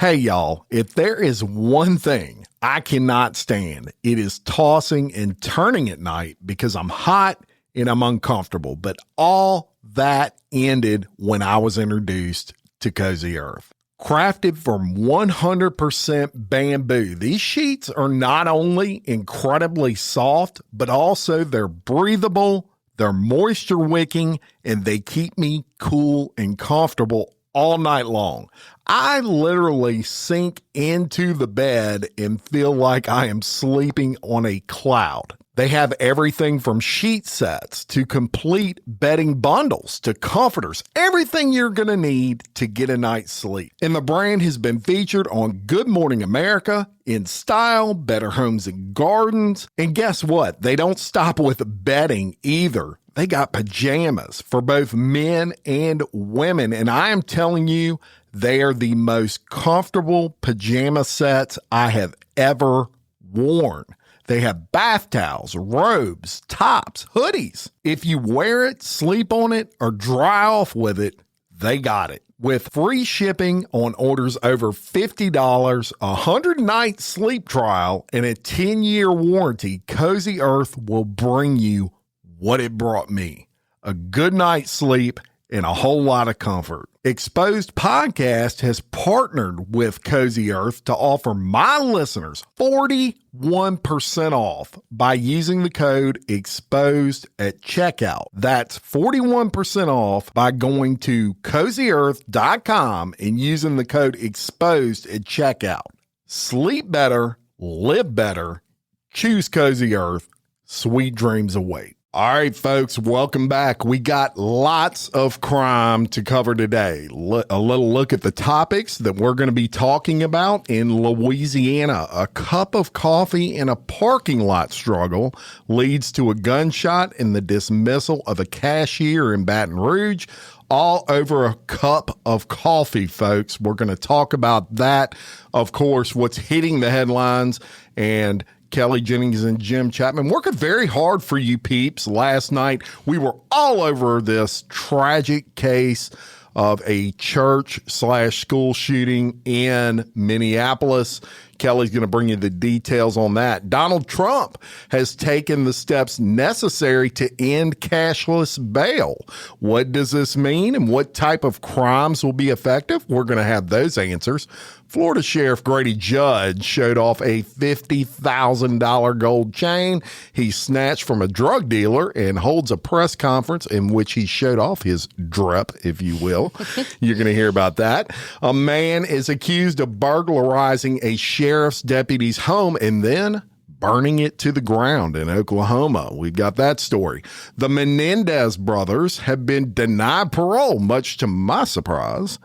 Hey, y'all, if there is one thing I cannot stand, it is tossing and turning at night because I'm hot and I'm uncomfortable. But all that ended when I was introduced to Cozy Earth. Crafted from 100% bamboo, these sheets are not only incredibly soft, but also they're breathable, they're moisture wicking, and they keep me cool and comfortable all night long. I literally sink into the bed and feel like I am sleeping on a cloud. They have everything from sheet sets to complete bedding bundles to comforters, everything you're going to need to get a night's sleep. And the brand has been featured on Good Morning America, In Style, Better Homes and Gardens. And guess what? They don't stop with bedding either. They got pajamas for both men and women. And I am telling you, they are the most comfortable pajama sets I have ever worn. They have bath towels, robes, tops, hoodies. If you wear it, sleep on it, or dry off with it, they got it. With free shipping on orders over $50, a 100-night sleep trial, and a 10-year warranty, Cozy Earth will bring you what it brought me: a good night's sleep and a whole lot of comfort. Exposed Podcast has partnered with Cozy Earth to offer my listeners 41% off by using the code EXPOSED at checkout. That's 41% off by going to CozyEarth.com and using the code EXPOSED at checkout. Sleep better, live better, choose Cozy Earth. Sweet dreams await. All right, folks, welcome back. We got lots of crime to cover today. A little look at the topics that we're going to be talking about in Louisiana. A cup of coffee in a parking lot struggle leads to a gunshot and the dismissal of a cashier in Baton Rouge. All over a cup of coffee, folks. We're going to talk about that. Of course, what's hitting the headlines, and Kelly, Jennings, and Jim Chapman working very hard for you peeps. Last night, we were all over this tragic case of a church/school shooting in Minneapolis. Kelly's going to bring you the details on that. Donald Trump has taken the steps necessary to end cashless bail. What does this mean, and what type of crimes will be effective? We're going to have those answers. Florida Sheriff Grady Judd showed off a $50,000 gold chain he snatched from a drug dealer and holds a press conference in which he showed off his drip, if you will. You're going to hear about that. A man is accused of burglarizing a sheriff's deputy's home and then burning it to the ground in Oklahoma. We've got that story. The Menendez brothers have been denied parole, much to my surprise.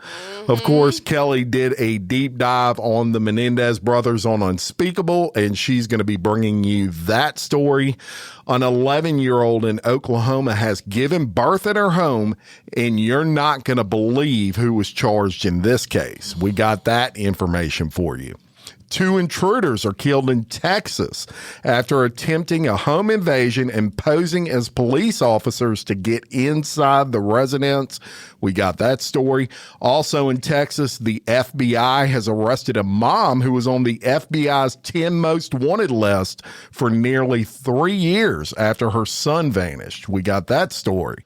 Of course, Kelly did a deep dive on the Menendez brothers on Unspeakable, and she's going to be bringing you that story. An 11-year-old in Oklahoma has given birth at her home, and you're not going to believe who was charged in this case. We got that information for you. 2 intruders are killed in Texas after attempting a home invasion and posing as police officers to get inside the residence. We got that story. Also in Texas, the FBI has arrested a mom who was on the FBI's 10 most wanted list for nearly 3 years after her son vanished. We got that story.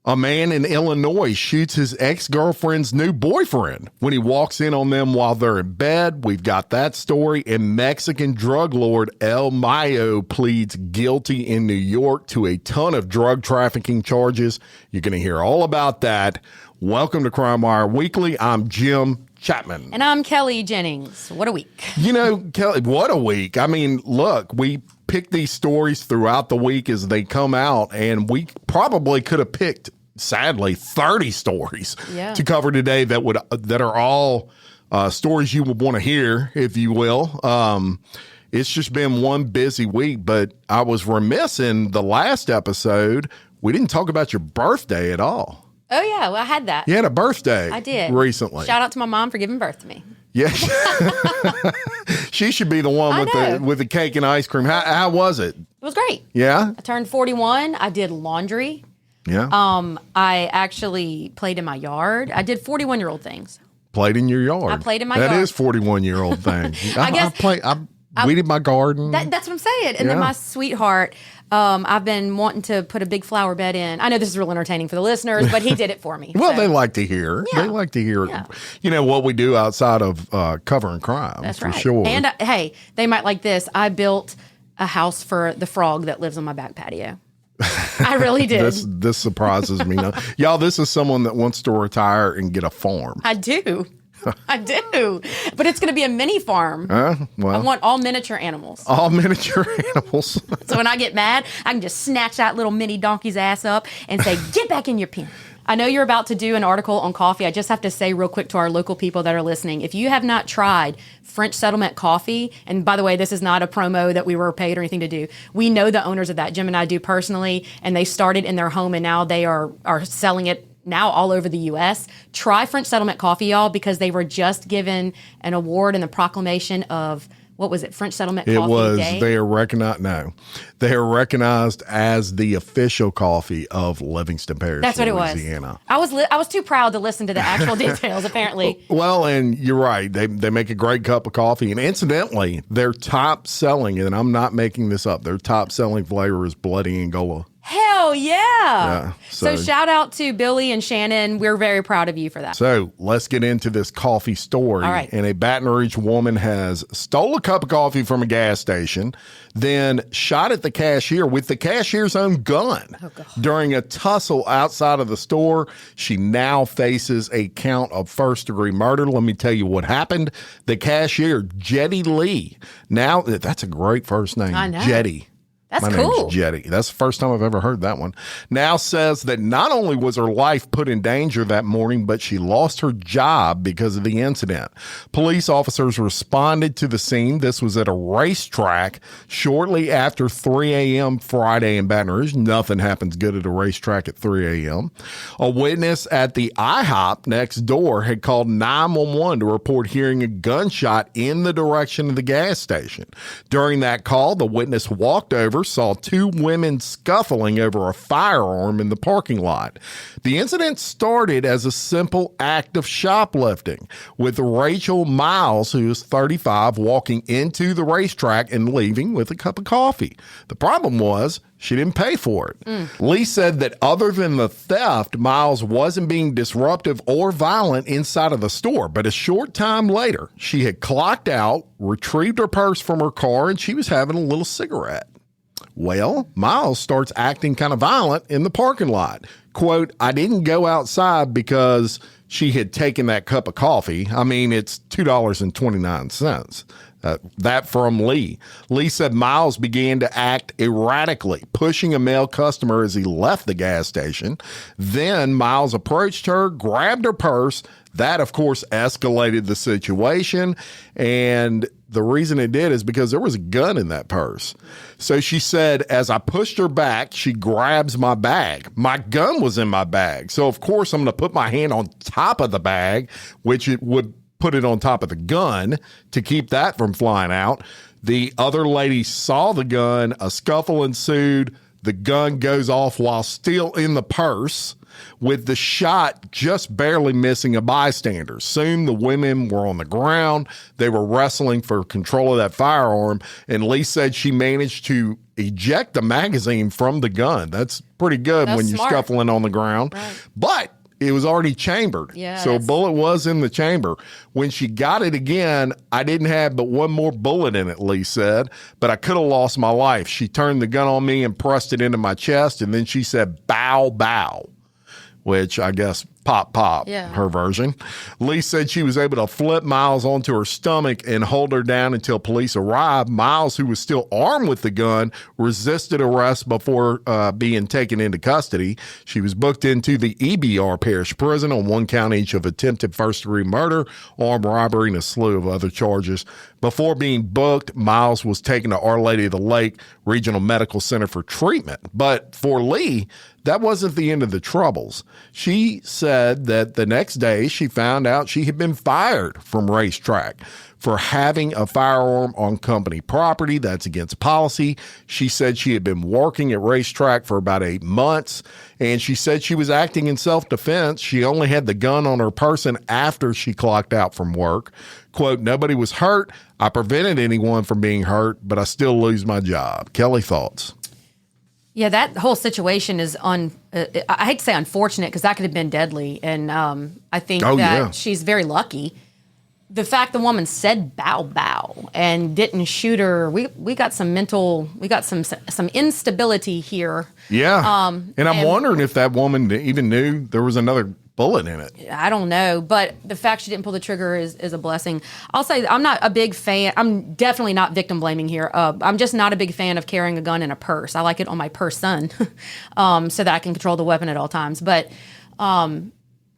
A man in Illinois shoots his ex-girlfriend's new boyfriend when he walks in on them while they're in bed. We've got that story. And Mexican drug lord El Mayo pleads guilty in New York to a ton of drug trafficking charges. You're going to hear all about that. Welcome to Crime Wire Weekly. I'm Jim Chapman. And I'm Kelly Jennings. What a week. You know, Kelly, what a week. I mean, look, we pick these stories throughout the week as they come out, and we probably could have picked, sadly, 30 stories to cover today that are all stories you would want to hear, if you will. It's just been one busy week, but I was remiss in the last episode. We didn't talk about your birthday at all. Oh, yeah. Well, I had that. You had a birthday. I did. Recently. Shout out to my mom for giving birth to me. Yeah. She should be the one with the cake and ice cream. How was it? It was great. Yeah? I turned 41. I did laundry. Yeah. I actually played in my yard. I did 41-year-old things. played in your yard. I played in my That yard. is 41-year-old thing. I guess- I weeded my garden. That's what I'm saying. And then my sweetheart, I've been wanting to put a big flower bed in. I know this is real entertaining for the listeners, but he did it for me. Well, so. they like to hear. Yeah. They like to hear, Yeah. what we do outside of covering crime. That's for right. sure. And hey, they might like this. I built a house for the frog that lives on my back patio. I really did. This surprises me. Now, y'all, this is someone that wants to retire and get a farm. I do. I do. But it's going to be a mini farm. I want all miniature animals. All miniature animals. So when I get mad, I can just snatch that little mini donkey's ass up and say, get back in your pen. I know you're about to do an article on coffee. I just have to say real quick to our local people that are listening, if you have not tried French Settlement Coffee, and by the way, this is not a promo that we were paid or anything to do. We know the owners of that. Jim and I do personally, and they started in their home, and now they are selling it now all over the U.S. Try French Settlement Coffee, y'all, because they were just given an award in the proclamation of, what was it, French Settlement Coffee Day? They are recognized. No, they are recognized as the official coffee of Livingston Parish, That's what Louisiana. it was. I was too proud to listen to the actual details, apparently. Well, and you're right. They make a great cup of coffee. And incidentally, their top selling, and I'm not making this up, their top selling flavor is Bloody Angola. Hell yeah. So shout out to Billy and Shannon. We're very proud of you for that. So let's get into this coffee story. All right. And a Baton Rouge woman has stole a cup of coffee from a gas station, then shot at the cashier with the cashier's own gun. During a tussle outside of the store, she now faces a count of first-degree murder. Let me tell you what happened. The cashier, Jetty Lee. Now, that's a great first name. I know. Jetty. That's My cool. name's Jetty. That's the first time I've ever heard that one. Now says that not only was her life put in danger that morning, but she lost her job because of the incident. Police officers responded to the scene. This was at a racetrack shortly after 3 a.m. Friday in Baton Rouge. Nothing happens good at a racetrack at 3 a.m. A witness at the IHOP next door had called 911 to report hearing a gunshot in the direction of the gas station. During that call, the witness walked over, saw two women scuffling over a firearm in the parking lot. The incident started as a simple act of shoplifting, with Rachel Miles, who is 35, walking into the racetrack and leaving with a cup of coffee. The problem was she didn't pay for it. Lee said that other than the theft, Miles wasn't being disruptive or violent inside of the store. But a short time later, she had clocked out, retrieved her purse from her car, and she was having a little cigarette. Well, Miles starts acting kind of violent in the parking lot. Quote, I didn't go outside because she had taken that cup of coffee. I mean, it's $2.29. That from Lee. Lee said Miles began to act erratically, pushing a male customer as he left the gas station. Then Miles approached her, grabbed her purse. That, of course, escalated the situation. And the reason it did is because there was a gun in that purse. So she said, as I pushed her back, she grabs my bag. My gun was in my bag. So, of course, I'm going to put my hand on top of the bag, which it would put it on top of the gun to keep that from flying out. The other lady saw the gun. A scuffle ensued. The gun goes off while still in the purse, with the shot just barely missing a bystander. Soon the women were on the ground. They were wrestling for control of that firearm, and Lee said she managed to eject the magazine from the gun. That's pretty good when you're smart. scuffling on the ground. Right. But it was already chambered. Yeah, so a bullet was in the chamber. When she got it again, I didn't have but one more bullet in it, Lee said, but I could have lost my life. She turned the gun on me and pressed it into my chest, and then she said, bow, bow, which I guess pop, pop, her version. Lee said she was able to flip Miles onto her stomach and hold her down until police arrived. Miles, who was still armed with the gun, resisted arrest before being taken into custody. She was booked into the EBR Parish Prison on one count each of attempted first-degree murder, armed robbery, and a slew of other charges. Before being booked, Miles was taken to Our Lady of the Lake Regional Medical Center for treatment. But for Lee, that wasn't the end of the troubles. She said said that the next day she found out she had been fired from Racetrack for having a firearm on company property. That's against policy. She said she had been working at Racetrack for about 8 months, and she said she was acting in self-defense. She only had the gun on her person after she clocked out from work. Quote, "Nobody was hurt. I prevented anyone from being hurt, but I still lose my job." Kelly, thoughts? Yeah, that whole situation is I hate to say unfortunate because that could have been deadly. And I think she's very lucky. The fact the woman said bow bow and didn't shoot her, we got some some instability here. Yeah. And I'm wondering if that woman even knew there was another bullet in it. I don't know, but the fact she didn't pull the trigger is a blessing. I'll say I'm not a big fan. I'm definitely not victim blaming here. I'm just not a big fan of carrying a gun in a purse. I like it on my person so that I can control the weapon at all times. But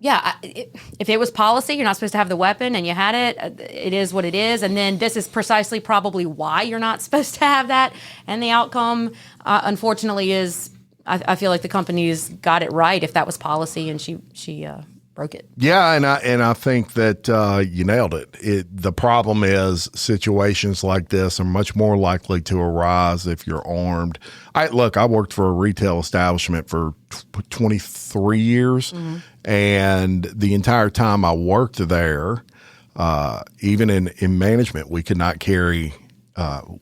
if it was policy, you're not supposed to have the weapon and you had it, it is what it is. And then this is precisely probably why you're not supposed to have that. And the outcome, unfortunately, is I feel like the company's got it right if that was policy and she broke it. Yeah, and I think that you nailed it. The problem is situations like this are much more likely to arise if you're armed. I worked for a retail establishment for 23 years, and the entire time I worked there, even in management, we could not carry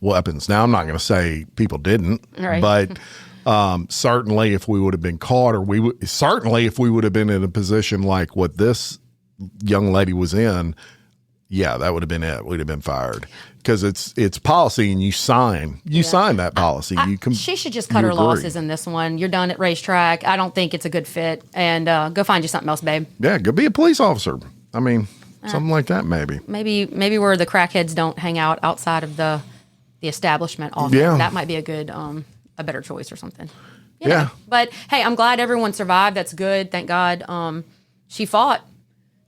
weapons. Now, I'm not going to say people didn't, right. But certainly if we would have been caught, or if we would have been in a position like what this young lady was in, that would have been it. We'd have been fired because it's policy, and you sign that policy. She should just cut her losses in this one. You're done at Racetrack. I don't think it's a good fit, and go find you something else, babe. Yeah, go be a police officer. I mean, something like that, maybe. Maybe where the crackheads don't hang out outside of the establishment often. Yeah. That might be a good a better choice or something. Yeah. But hey, I'm glad everyone survived. That's good. Thank God. She fought,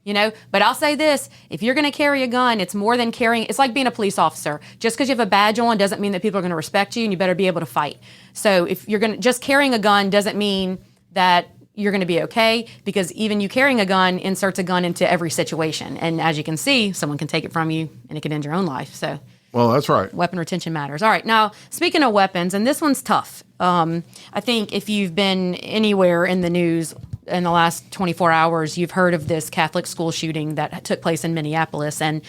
but I'll say this, if you're going to carry a gun, it's more than carrying. It's like being a police officer. Just because you have a badge on doesn't mean that people are going to respect you, and you better be able to fight. So if you're just carrying a gun doesn't mean that you're going to be okay, because even you carrying a gun inserts a gun into every situation. And as you can see, someone can take it from you and it can end your own life. So well, that's right. Weapon retention matters. All right. Now, speaking of weapons, and this one's tough. I think if you've been anywhere in the news in the last 24 hours, you've heard of this Catholic school shooting that took place in Minneapolis. And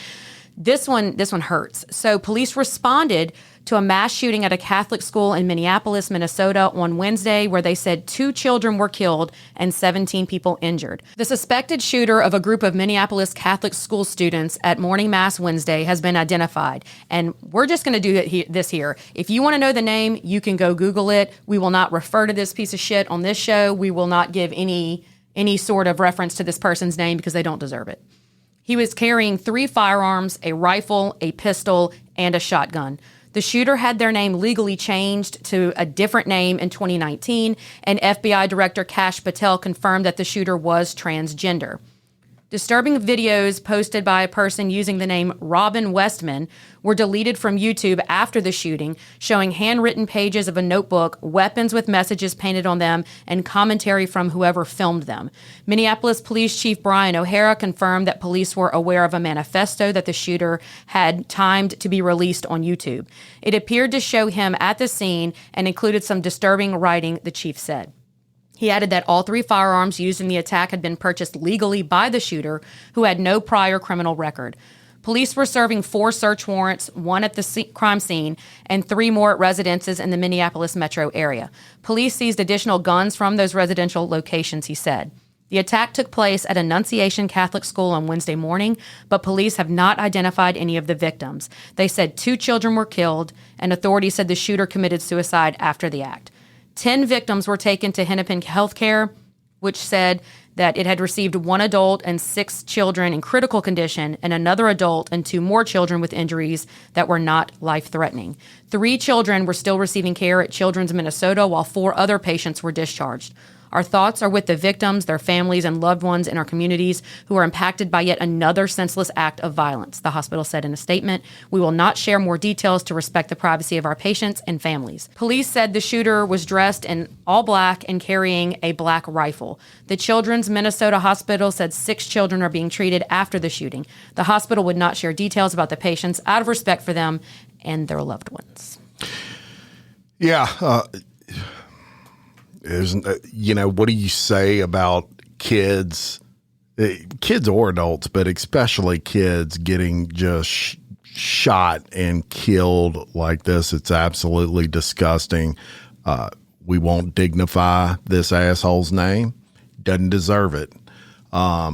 this one hurts. So police responded to a mass shooting at a Catholic school in Minneapolis, Minnesota on Wednesday, where they said 2 children were killed and 17 people injured. The suspected shooter of a group of Minneapolis Catholic school students at morning mass Wednesday has been identified. And we're just going to do this here. If you want to know the name, you can go Google it. We will not refer to this piece of shit on this show. We will not give any sort of reference to this person's name because they don't deserve it. He was carrying 3 firearms, a rifle, a pistol, and a shotgun. The shooter had their name legally changed to a different name in 2019, and FBI Director Kash Patel confirmed that the shooter was transgender. Disturbing videos posted by a person using the name Robin Westman were deleted from YouTube after the shooting, showing handwritten pages of a notebook, weapons with messages painted on them, and commentary from whoever filmed them. Minneapolis Police Chief Brian O'Hara confirmed that police were aware of a manifesto that the shooter had timed to be released on YouTube. It appeared to show him at the scene and included some disturbing writing, the chief said. He added that all 3 firearms used in the attack had been purchased legally by the shooter, who had no prior criminal record. Police were serving 4 search warrants, 1 at the crime scene, and 3 more at residences in the Minneapolis metro area. Police seized additional guns from those residential locations, he said. The attack took place at Annunciation Catholic School on Wednesday morning, but police have not identified any of the victims. They said 2 children were killed, and authorities said the shooter committed suicide after the act. 10 victims were taken to Hennepin Healthcare, which said that it had received 1 adult and 6 children in critical condition, and another adult and 2 more children with injuries that were not life-threatening. 3 children were still receiving care at Children's Minnesota, while 4 other patients were discharged. Our thoughts are with the victims, their families, and loved ones in our communities who are impacted by yet another senseless act of violence, the hospital said in a statement. We will not share more details to respect the privacy of our patients and families. Police said the shooter was dressed in all black and carrying a black rifle. The Children's Minnesota Hospital said 6 children are being treated after the shooting. The hospital would not share details about the patients out of respect for them and their loved ones. Yeah. What do you say about kids or adults, but especially kids getting just shot and killed like this? It's absolutely disgusting. We won't dignify this asshole's name. Doesn't deserve it. I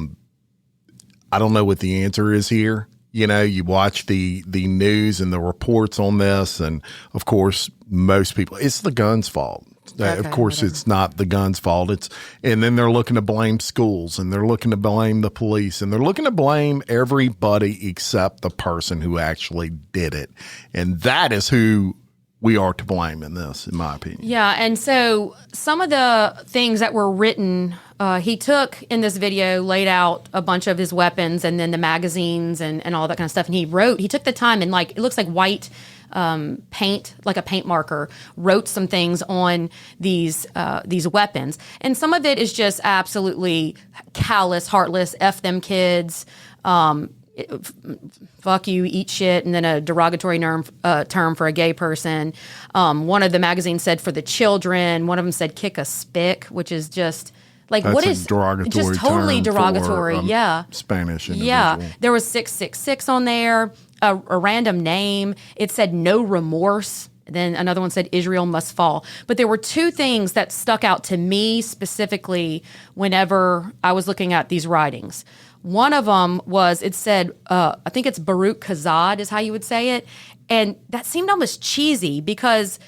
don't know what the answer is here. You watch the news and the reports on this, and of course, most people, it's the gun's fault. Okay, of course, whatever. It's not the gun's fault. And then they're looking to blame schools, and they're looking to blame the police, and they're looking to blame everybody except the person who actually did it. And that is who we are to blame in this, in my opinion. Yeah, and so some of the things that were written, he took in this video, laid out a bunch of his weapons and then the magazines and all that kind of stuff. And he took the time and it looks like white paint, like a paint marker, wrote some things on these weapons. And some of it is just absolutely callous, heartless, F them kids, fuck you, eat shit, and then a derogatory term for a gay person. One of the magazines said for the children. One of them said kick a spick, which is just like, That's what a is derogatory just totally term derogatory. for, yeah. Spanish individual. Yeah. There was 666 on there, a random name. It said no remorse. Then another one said Israel must fall. But there were 2 things that stuck out to me specifically whenever I was looking at these writings. One of them was, it said, I think it's Baruch Kazad is how you would say it. And that seemed almost cheesy because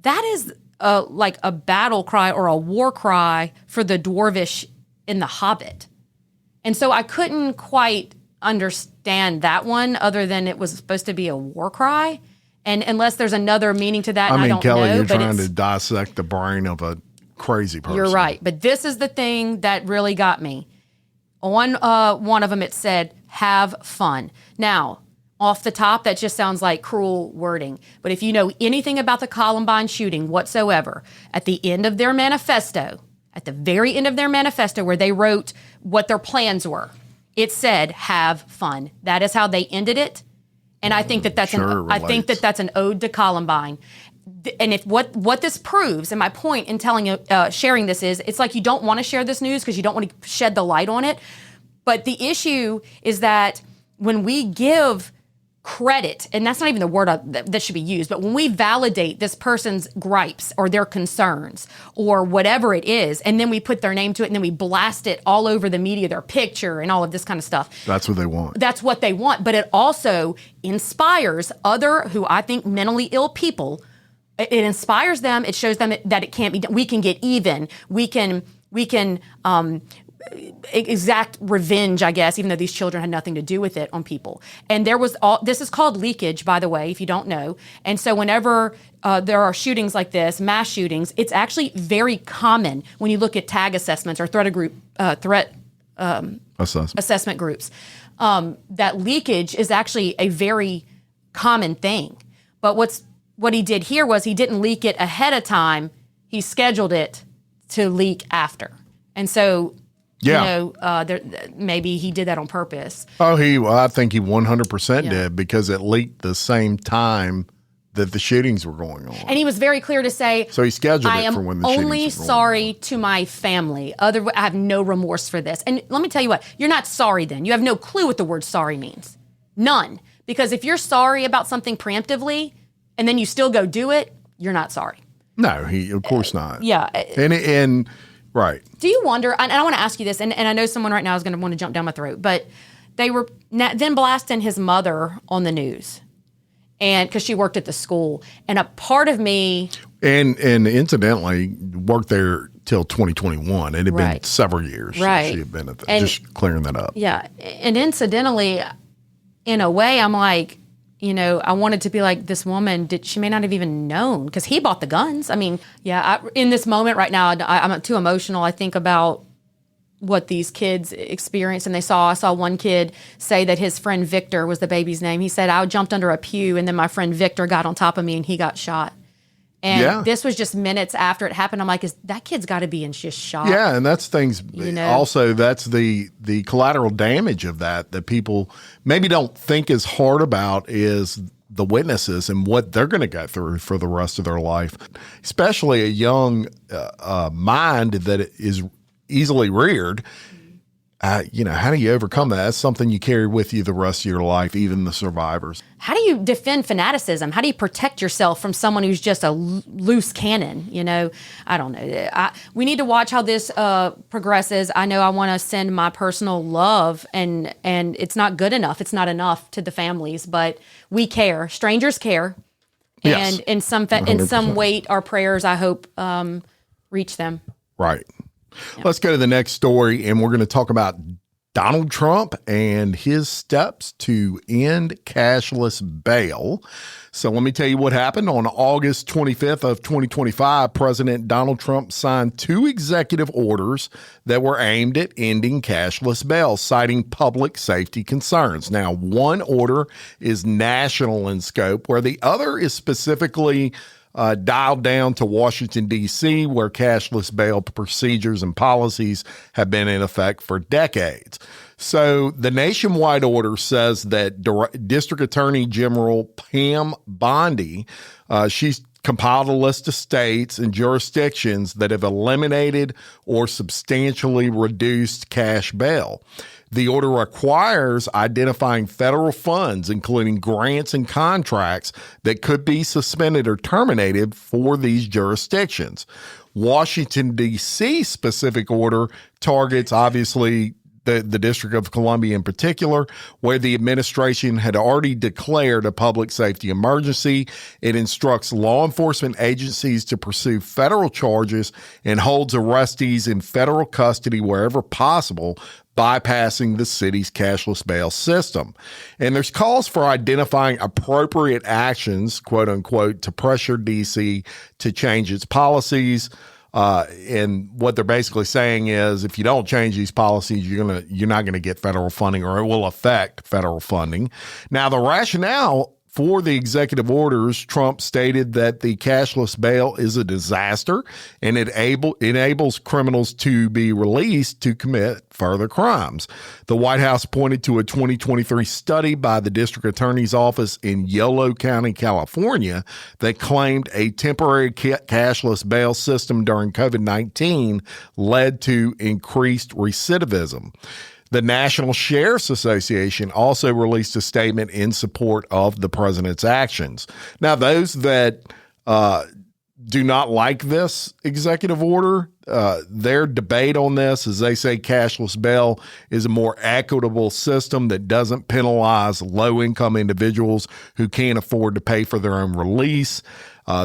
that is like a battle cry or a war cry for the dwarvish in The Hobbit. And so I couldn't quite understand that one other than it was supposed to be a war cry. And unless there's another meaning to that, I don't Kelly, know. you're trying to dissect the brain of a crazy person. You're right. But this is the thing that really got me. On one of them, it said, have fun. Now, off the top, that just sounds like cruel wording. But if you know anything about the Columbine shooting whatsoever, at the end of their manifesto, at the very end of their manifesto where they wrote what their plans were, it said, have fun. That is how they ended it. And I think that's an ode to Columbine. And if what this proves, and my point in sharing this is, it's like you don't want to share this news because you don't want to shed the light on it. But the issue is that when we give credit, and that's not even the word that should be used, but when we validate this person's gripes or their concerns or whatever it is, and then we put their name to it and then we blast it all over the media, their picture and all of this kind of stuff. That's what they want. That's what they want. But it also inspires other, who I think mentally ill people. It inspires them. It shows them that it can't be done. We can get even. We can exact revenge, I guess, even though these children had nothing to do with it, on people. And this is called leakage, by the way, if you don't know. And so whenever there are shootings like this, mass shootings, it's actually very common when you look at tag assessments or threat assessment groups, that leakage is actually a very common thing. But what he did here was he didn't leak it ahead of time. He scheduled it to leak after. And so, maybe he did that on purpose. I think he 100% did, because it leaked the same time that the shootings were going on. And he was very clear to say, so he scheduled it for when the shootings were going on. I am only sorry to my family. I have no remorse for this. And let me tell you what, you're not sorry then. You have no clue what the word sorry means. None. Because if you're sorry about something preemptively and then you still go do it, you're not sorry. No, of course not. Yeah. And right. Do you wonder, and I want to ask you this, and I know someone right now is going to want to jump down my throat, but they were then blasting his mother on the news, and because she worked at the school, and a part of me... And incidentally, worked there till 2021. It had been several years she had been at that. Just clearing that up. Yeah, and incidentally, in a way, I'm like, I wanted to be like, this woman, she may not have even known, because he bought the guns. I mean, in this moment right now, I'm too emotional. I think about what these kids experienced, and I saw one kid say that his friend Victor was the baby's name. He said, I jumped under a pew, and then my friend Victor got on top of me and he got shot. And this was just minutes after it happened. I'm like, that kid's got to be in just shock. Yeah, and that's things. Also, that's the collateral damage of that people maybe don't think as hard about is the witnesses and what they're going to go through for the rest of their life, especially a young mind that is easily reared. How do you overcome that? That's something you carry with you the rest of your life, even the survivors. How do you defend fanaticism? How do you protect yourself from someone who's just a loose cannon? I don't know. We need to watch how this progresses. I know I want to send my personal love, and it's not good enough. It's not enough to the families, but we care. Strangers care. Yes. And in some weight, our prayers, I hope, reach them. Right. Let's go to the next story, and we're going to talk about Donald Trump and his steps to end cashless bail. So let me tell you what happened. On August 25th of 2025, President Donald Trump signed 2 executive orders that were aimed at ending cashless bail, citing public safety concerns. Now, one order is national in scope, where the other is specifically dialed down to Washington, D.C., where cashless bail procedures and policies have been in effect for decades. So the nationwide order says that District Attorney General Pam Bondi, she's compiled a list of states and jurisdictions that have eliminated or substantially reduced cash bail. The order requires identifying federal funds, including grants and contracts, that could be suspended or terminated for these jurisdictions. Washington, D.C. specific order targets, obviously, the District of Columbia in particular, where the administration had already declared a public safety emergency. It instructs law enforcement agencies to pursue federal charges and holds arrestees in federal custody wherever possible, bypassing the city's cashless bail system. And there's calls for identifying appropriate actions, quote unquote, to pressure DC to change its policies. And what they're basically saying is, if you don't change these policies, you're not gonna get federal funding, or it will affect federal funding. Now, the rationale for the executive orders, Trump stated that the cashless bail is a disaster and it enables criminals to be released to commit further crimes. The White House pointed to a 2023 study by the District Attorney's Office in Yolo County, California, that claimed a temporary cashless bail system during COVID-19 led to increased recidivism. The National Sheriff's Association also released a statement in support of the president's actions. Now, those that do not like this executive order, their debate on this is they say cashless bail is a more equitable system that doesn't penalize low-income individuals who can't afford to pay for their own release.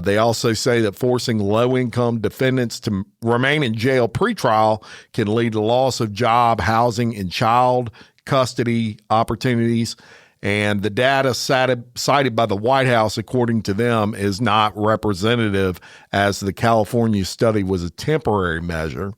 They also say that forcing low-income defendants to remain in jail pretrial can lead to loss of job, housing, and child custody opportunities. And the data cited by the White House, according to them, is not representative, as the California study was a temporary measure.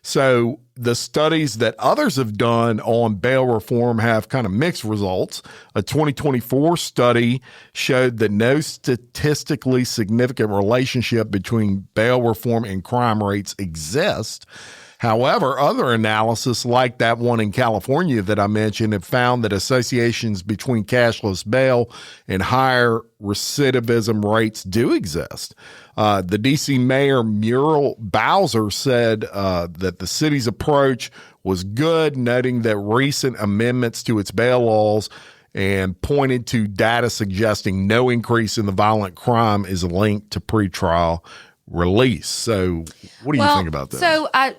So the studies that others have done on bail reform have kind of mixed results. A 2024 study showed that no statistically significant relationship between bail reform and crime rates exists. However, other analysis, like that one in California that I mentioned, have found that associations between cashless bail and higher recidivism rates do exist. The D.C. Mayor Muriel Bowser said that the city's approach was good, noting that recent amendments to its bail laws and pointed to data suggesting no increase in the violent crime is linked to pretrial release. So what do you think about this? So I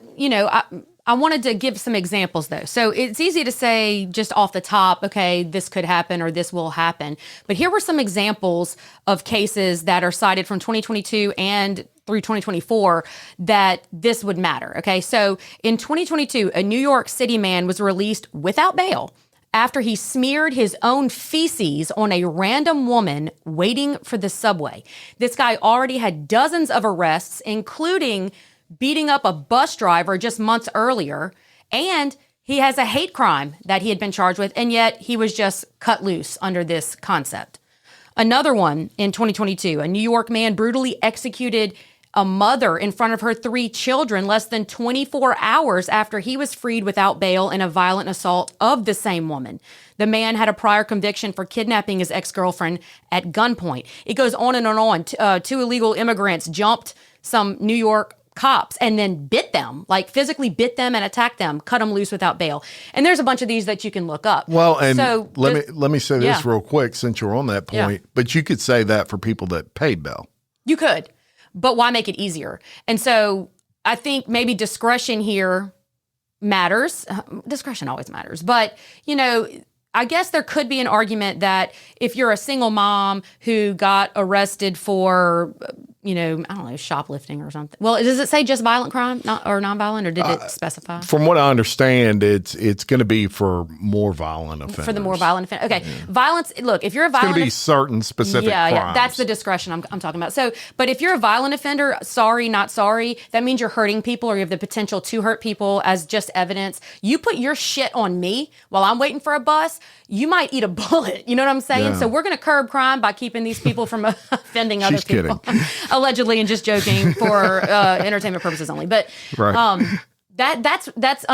wanted to give some examples though. So it's easy to say just off the top, okay, this could happen or this will happen. But here were some examples of cases that are cited from 2022 and through 2024 that this would matter. Okay. So in 2022, a New York City man was released without bail after he smeared his own feces on a random woman waiting for the subway. This guy already had dozens of arrests, including beating up a bus driver just months earlier, and he has a hate crime that he had been charged with, and yet he was just cut loose under this concept. Another one in 2022, a New York man brutally executed a mother in front of her 3 children less than 24 hours after he was freed without bail in a violent assault of the same woman. The man had a prior conviction for kidnapping his ex-girlfriend at gunpoint. It goes on and on. 2 illegal immigrants jumped some New York cops and then bit them, like physically bit them and attacked them, cut them loose without bail. And there's a bunch of these that you can look up. Well, and so let me say this real quick since you're on that point, Yeah. but you could say that for people that paid bail. You could, but why make it easier? And so I think maybe discretion here matters. Discretion always matters. But, you know, I guess there could be an argument that if you're a single mom who got arrested for, you know, I don't know, shoplifting or something. Well, does it say just violent crime or nonviolent, or did it specify? From what I understand, it's going to be for more violent offenders. For the more violent offender. Okay. Violence, look, if you're a violent... It's going to be certain specific crimes. Yeah, that's the discretion I'm talking about. So, but if you're a violent offender, sorry, not sorry, that means you're hurting people or you have the potential to hurt people as just evidence. You put your shit on me while I'm waiting for a bus, you might eat a bullet. You know what I'm saying? Yeah. So we're going to curb crime by keeping these people from offending other She's people. kidding. Allegedly, and just joking for entertainment purposes only. But Right. that's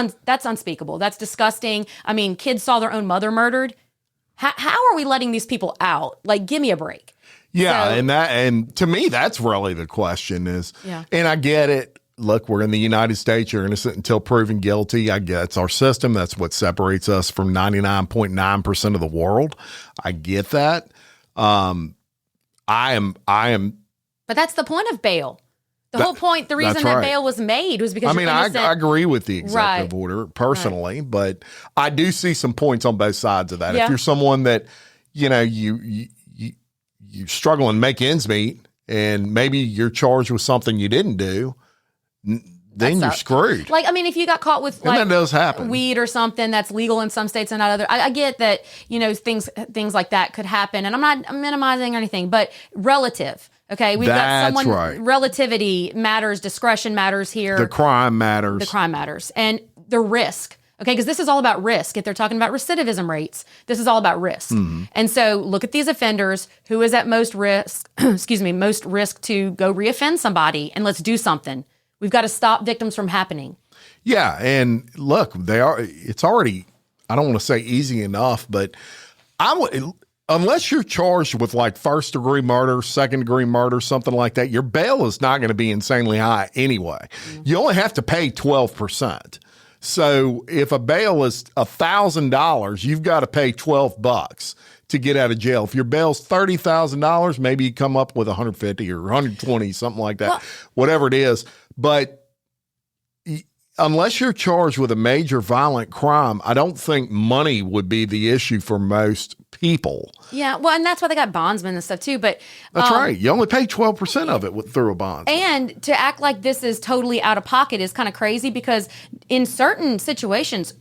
unspeakable. That's disgusting. I mean, kids saw their own mother murdered. How are we letting these people out? Like, give me a break. Yeah, So- and to me, that's really the question is, Yeah. and I get it. Look, we're in the United States. You're innocent until proven guilty. I get it's our system. That's what separates us from 99.9% of the world. I get that. I am. But that's the point of bail. The whole point, the reason that's that right. bail was made was because I you're mean, innocent. I agree with the executive Right. order personally, but I do see some points on both sides of that. Yeah. If you're someone that, you know, you struggle and make ends meet, and maybe you're charged with something you didn't do, then you're sucks. screwed. Like, I mean, if you got caught with And that does happen. weed or something that's legal in some states and not other, I get that, you know, things like that could happen. And I'm not minimizing or anything, but relative. Okay, we've got That's someone. right. Relativity matters. Discretion matters here. The crime matters. The crime matters, and the risk. Okay, because this is all about risk. If they're talking about recidivism rates, this is all about risk. Mm-hmm. And so, look at these offenders. Who is at most risk? Excuse me, most risk to go reoffend somebody, and let's do something. We've got to stop victims from happening. Yeah, and look, it's already, I don't want to say easy enough, but unless you're charged with like first degree murder, second degree murder, something like that, your bail is not going to be insanely high anyway. Mm-hmm. You only have to pay 12%. So if a bail is $1,000, you've got to pay $12 to get out of jail. If your bail's $30,000, maybe you come up with 150 or 120, something like that, whatever it is. But unless you're charged with a major violent crime, I don't think money would be the issue for most people. Yeah, well, and that's why they got bondsmen and stuff too. But That's right. You only pay 12% of it through a bond. And to act like this is totally out of pocket is kind of crazy, because in certain situations,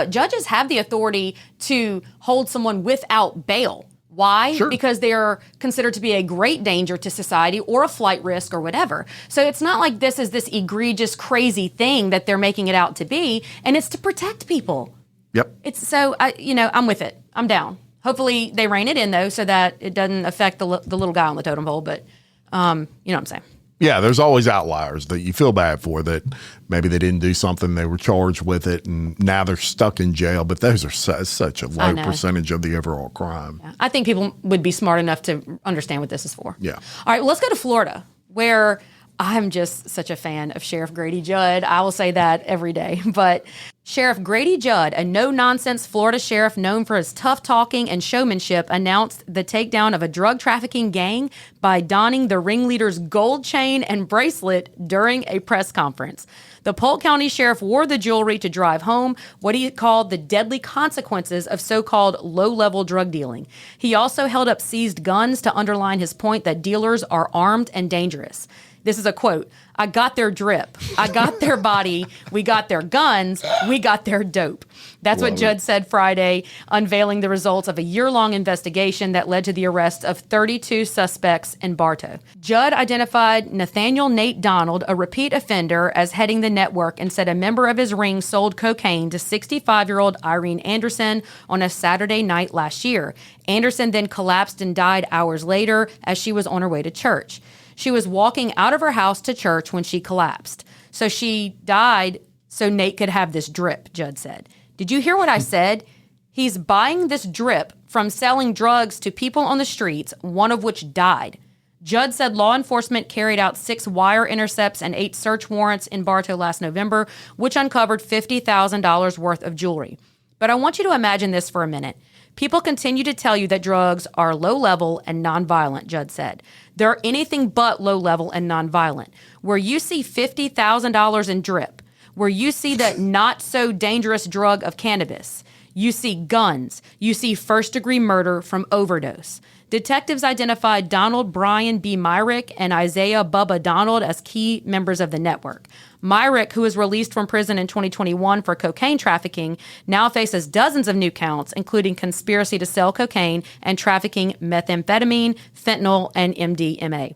judges have the authority to hold someone without bail. Why? Sure. Because they are considered to be a great danger to society or a flight risk or whatever. So it's not like this is this egregious, crazy thing that they're making it out to be, and it's to protect people. Yep. It's so, I'm with it. I'm down. Hopefully they rein it in, though, so that it doesn't affect the little guy on the totem pole. But you know what I'm saying. Yeah, there's always outliers that you feel bad for, that maybe they didn't do something, they were charged with it, and now they're stuck in jail. But those are such a low percentage of the overall crime. Yeah. I think people would be smart enough to understand what this is for. Yeah. All right, well, let's go to Florida, where I'm just such a fan of Sheriff Grady Judd. I will say that every day. But Sheriff Grady Judd, a no-nonsense Florida sheriff known for his tough talking and showmanship, announced the takedown of a drug trafficking gang by donning the ringleader's gold chain and bracelet during a press conference. The Polk County Sheriff wore the jewelry to drive home what he called the deadly consequences of so-called low-level drug dealing. He also held up seized guns to underline his point that dealers are armed and dangerous. This is a quote. I got their drip. I got their body. We got their guns. We got their dope. That's what Judd said Friday, unveiling the results of a year-long investigation that led to the arrest of 32 suspects in Bartow. Judd identified Nathaniel Nate Donald, a repeat offender, as heading the network and said a member of his ring sold cocaine to 65-year-old Irene Anderson on a Saturday night last year. Anderson then collapsed and died hours later as she was on her way to church. She was walking out of her house to church when she collapsed. So she died so Nate could have this drip, Judd said. Did you hear what I said? He's buying this drip from selling drugs to people on the streets, one of which died. Judd said law enforcement carried out 6 wire intercepts and 8 search warrants in Bartow last November, which uncovered $50,000 worth of jewelry. But I want you to imagine this for a minute. People continue to tell you that drugs are low-level and nonviolent, Judd said. They're anything but low-level and nonviolent. Where you see $50,000 in drip, where you see the not-so-dangerous drug of cannabis, you see guns, you see first-degree murder from overdose. Detectives identified Donald Brian B. Myrick and Isaiah Bubba Donald as key members of the network. Myrick, who was released from prison in 2021 for cocaine trafficking, now faces dozens of new counts, including conspiracy to sell cocaine and trafficking methamphetamine, fentanyl, and MDMA.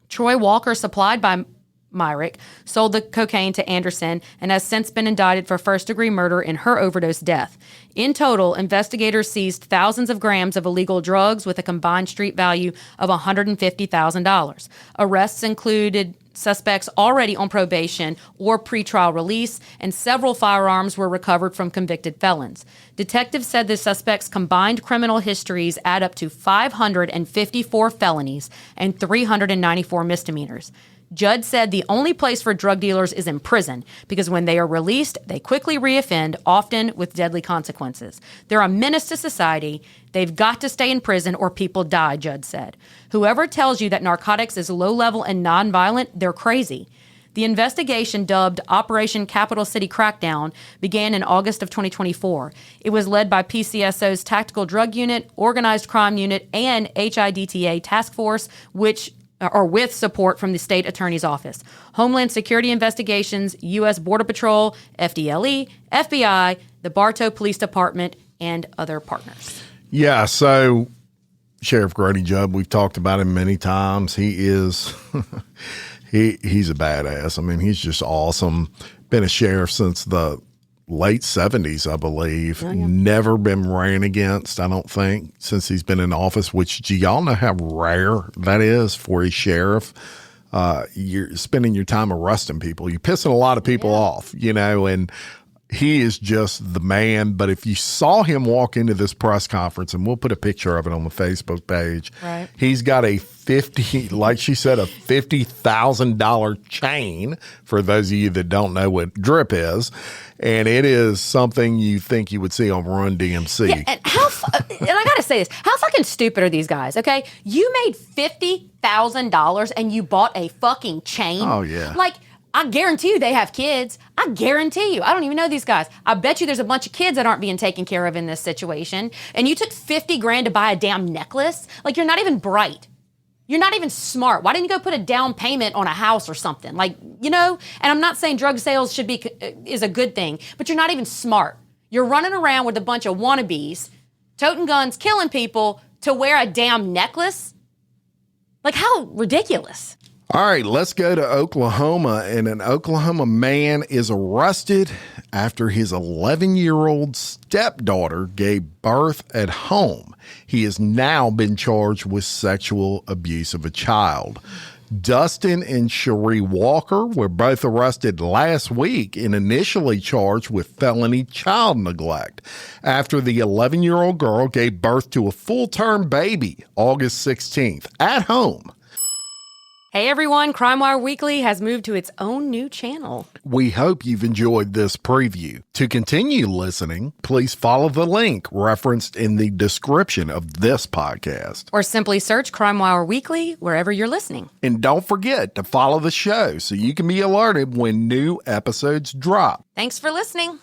Troy Walker, supplied by Myrick, sold the cocaine to Anderson and has since been indicted for first-degree murder in her overdose death. In total, investigators seized thousands of grams of illegal drugs with a combined street value of $150,000. Arrests included suspects already on probation or pretrial release, and several firearms were recovered from convicted felons. Detectives said the suspects' combined criminal histories add up to 554 felonies and 394 misdemeanors. Judd said the only place for drug dealers is in prison because when they are released, they quickly reoffend, often with deadly consequences. They're a menace to society. They've got to stay in prison or people die, Judd said. Whoever tells you that narcotics is low-level and nonviolent, they're crazy. The investigation, dubbed Operation Capital City Crackdown, began in August of 2024. It was led by PCSO's Tactical Drug Unit, Organized Crime Unit, and HIDTA Task Force, with support from the state attorney's office. Homeland Security Investigations, U.S. Border Patrol, FDLE, FBI, the Bartow Police Department, and other partners. Yeah, so Sheriff Grady Judd, we've talked about him many times. He is, he's a badass. I mean, he's just awesome. Been a sheriff since the late 70s, I believe. Oh, yeah. Never been ran against, I don't think, since he's been in office, which do y'all know how rare that is for a sheriff? You're spending your time arresting people. You're pissing a lot of people off, you know, and he is just the man. But if you saw him walk into this press conference, and we'll put a picture of it on the Facebook page, right. He's got a like she said, a $50,000 chain, for those of you that don't know what drip is. And it is something you think you would see on Run DMC. Yeah, and and I got to say this, how fucking stupid are these guys, okay? You made $50,000 and you bought a fucking chain? Oh, yeah. Like, I guarantee you they have kids. I guarantee you. I don't even know these guys. I bet you there's a bunch of kids that aren't being taken care of in this situation. And you took $50,000 to buy a damn necklace? Like, you're not even bright. You're not even smart. Why didn't you go put a down payment on a house or something? Like, you know, and I'm not saying drug sales is a good thing, but you're not even smart. You're running around with a bunch of wannabes, toting guns, killing people to wear a damn necklace? Like, how ridiculous. All right, let's go to Oklahoma. And an Oklahoma man is arrested after his 11-year-old stepdaughter gave birth at home. He has now been charged with sexual abuse of a child. Dustin and Cherie Walker were both arrested last week and initially charged with felony child neglect after the 11-year-old girl gave birth to a full-term baby August 16th at home. Hey everyone, Crime Wire Weekly has moved to its own new channel. We hope you've enjoyed this preview. To continue listening, please follow the link referenced in the description of this podcast. Or simply search Crime Wire Weekly wherever you're listening. And don't forget to follow the show so you can be alerted when new episodes drop. Thanks for listening.